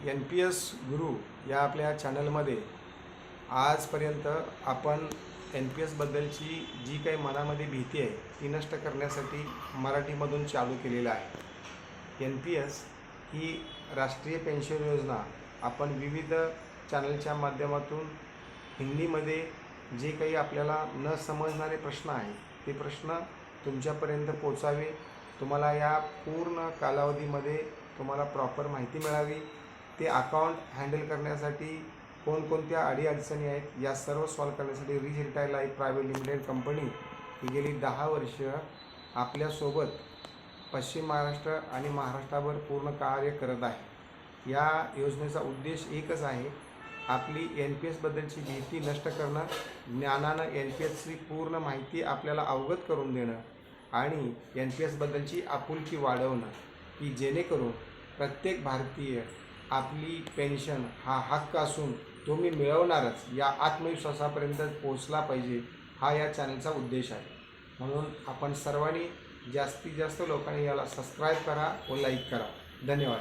NPS गुरु या आपल्या चॅनलमध्ये आजपर्यंत आपण NPS बद्दलची जी काही मनामध्ये भीती आहे ती नष्ट करण्यासाठी मराठीमधून चालू केलेलं आहे। NPS ही राष्ट्रीय पेन्शन योजना आपण विविध चॅनलच्या माध्यमातून हिंदीमध्ये जे काही आपल्याला न समजणारे प्रश्न आहेत ते प्रश्न तुमच्यापर्यंत पोचावे, तुम्हाला या पूर्ण कालावधीमध्ये तुम्हाला प्रॉपर माहिती मिळावी, ते अकाउंट हँडल करण्यासाठी कोणकोणत्या अडीअडचणी आहेत या सर्व सॉल्व करण्यासाठी rich retire life private limited company ही गेली 10 वर्ष आपल्यासोबत पश्चिम महाराष्ट्र आणि महाराष्ट्रावर पूर्ण कार्य करत आहे। या योजनेचा उद्देश एकच आहे, आपली NPS बद्दलची भीती नष्ट करणं, ज्ञानानं NPSची पूर्ण माहिती आपल्याला अवगत करून देणं आणि NPS बद्दलची आपुलकी वाढवणं, की जेणेकरून प्रत्येक भारतीय आपली पेन्शन हा हक्क असून तो मी मिळवणारच या आत्मविश्वासापर्यंत पोहोचला पाहिजे, हा या चॅनलचा उद्देश आहे। म्हणून आपण सर्वांनी जास्तीत जास्त लोकांनी याला सबस्क्राईब करा व लाईक करा। धन्यवाद।